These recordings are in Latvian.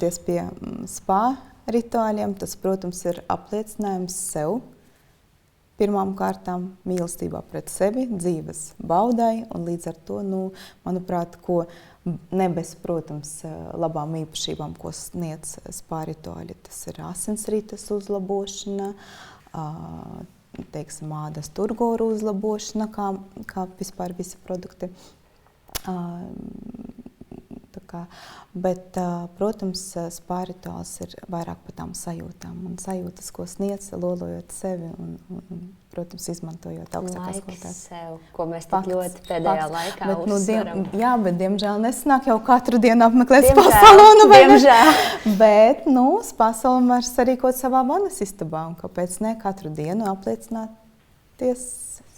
Pie spa rituāliem, tas, protams, ir apliecinājums sev. Pirmām kārtām mīlestībā pret sevi, dzīves baudai, un līdz ar to, manuprāt, ko ne bez, protams, labām īpašībām, ko sniedz spa rituāli. Tas ir asinsrites uzlabošana, teiksim, ādas turgoru uzlabošana, kā vispār visi produkti. Bet, protams, spa rituāls ir vairāk par tām sajūtām. Un sajūtas, ko sniedz, lolojot sevi un protams, izmantojot augstākās kvalitātes. Laiks sev, ko mēs tik ļoti pēdējā laikā uzsveram. Bet, diemžēl, nesanāk jau katru dienu apmeklēt spa salonu. Diemžēl. Bet, spa salonu var sarīkot savā vanas istabā. Un kāpēc ne katru dienu apliecināties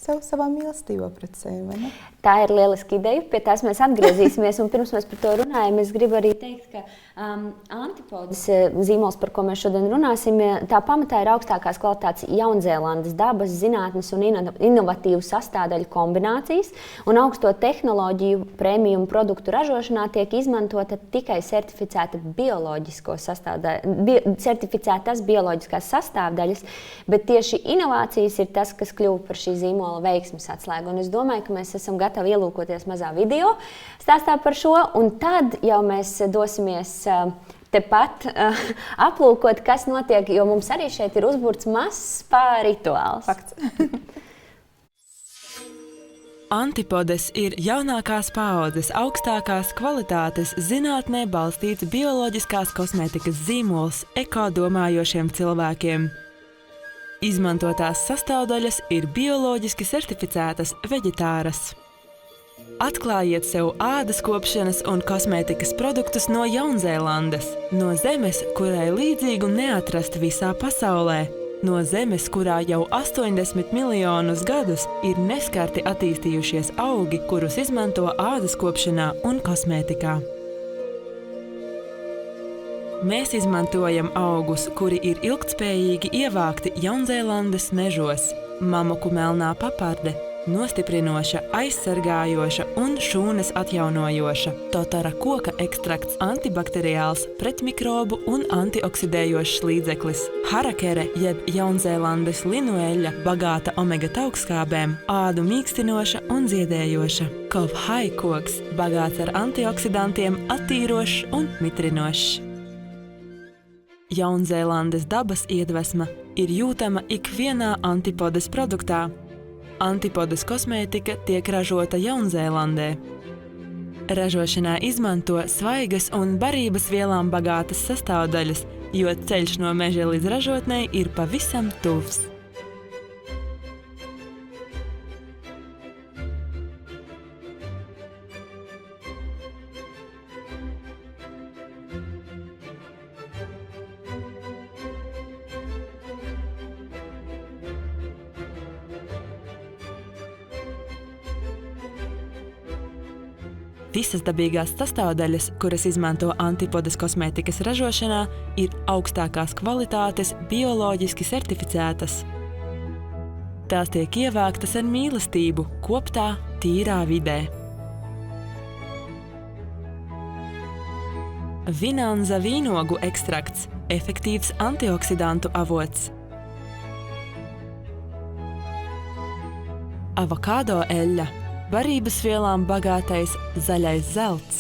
sev savā mīlestībā pret sevi, vai ne? Tā ir lieliska ideja, pie tās mēs atgriezīsimies, un pirms mēs par to runājam, es gribu arī teikt, ka Antipodes zīmols, par ko mēs šodien runāsim, tā pamatā ir augstākās kvalitātes Jaunzēlandes dabas, zinātnes un inovatīvu sastāvdaļu kombinācijas, un augsto tehnoloģiju premium produktu ražošanā tiek izmantota tikai certificētas bioloģiskās sastāvdaļas, bet tieši inovācijas ir tas, kas kļuva par šī zīmola veiksmes atslēgu. Un es domāju, ka mēs esam gatavi ielūkoties mazā video stāstā par šo, un tad jau mēs dosimies tepat aplūkot, kas notiek, jo mums arī šeit ir uzburts mazs spa rituāls. Fakts. Antipodes ir jaunākās paaudzes augstākās kvalitātes zinātnē balstīts bioloģiskās kosmētikas zīmols eko-domājošiem cilvēkiem. Izmantotās sastāvdaļas ir bioloģiski certificētas veģetāras. Atklājiet sev ādas kopšanas un kosmētikas produktus no Jaunzēlandes, no zemes, kurai līdzīgu neatrast visā pasaulē, no zemes, kurā jau 80 miljonus gadus ir neskarti attīstījušies augi, kurus izmanto ādas kopšanā un kosmētikā. Mēs izmantojam augus, kuri ir ilgtspējīgi ievākti Jaunzēlandes mežos, mamuku melnā paparde, nostiprinoša, aizsargājoša un šūnas atjaunojoša, totara koka ekstrakts antibakteriāls, pretmikrobu un antioksidējošs līdzeklis, harakere jeb Jaunzēlandes linueļa, bagāta omega taukskābēm, ādu mīkstinoša un ziedējoša, kovhai koks, bagāts ar antioksidantiem, attīrošs un mitrinošs. Jaunzēlandes dabas iedvesma ir jūtama ikvienā Antipodes produktā. Antipodes kosmētika tiek ražota Jaunzēlandē. Ražošanā izmanto svaigas un barības vielām bagātas sastāvdaļas, jo ceļš no meža līdz ražotnei ir pavisam tuvs. Visas dabīgās sastāvdaļas, kuras izmanto Antipodes kosmētikas ražošanā, ir augstākās kvalitātes bioloģiski certificētas. Tās tiek ievāktas ar mīlestību, koptā, tīrā vidē. Vinanza vīnogu ekstrakts – efektīvs antioksidantu avots. Avokādo eļļa – barības vielām bagātais zaļais zelts.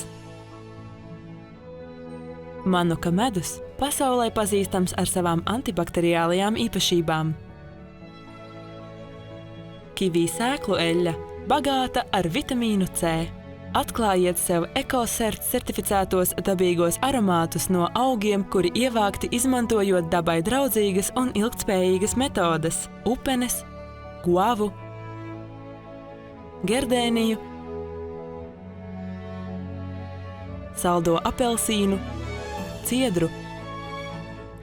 Manuka medus pasaulē pazīstams ar savām antibakteriālajām īpašībām. Kivī sēklu eļļa bagāta ar vitamīnu C. Atklājiet sev EcoCert certificētos dabīgos aromātus no augiem, kuri ievākti izmantojot dabai draudzīgas un ilgtspējīgas metodes – upenes, guavu, gerdēniju, saldo apelsīnu, ciedru,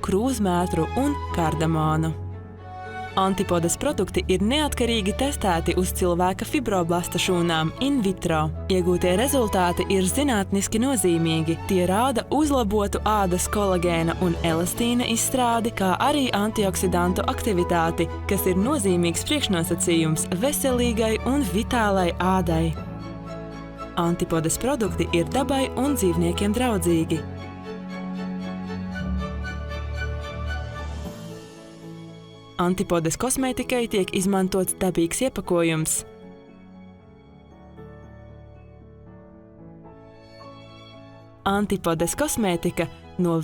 krūzmētru un kardamonu. Antipodes produkti ir neatkarīgi testēti uz cilvēka fibroblasta šūnām in vitro. Iegūtie rezultāti ir zinātniski nozīmīgi. Tie rāda uzlabotu ādas kolagēna un elastīna izstrādi, kā arī antioksidantu aktivitāti, kas ir nozīmīgs priekšnosacījums veselīgai un vitālai ādai. Antipodes produkti ir dabai un dzīvniekiem draudzīgi. Antipodes kosmētikai tiek izmantots dabīgs iepakojums. Antipodes kosmētika no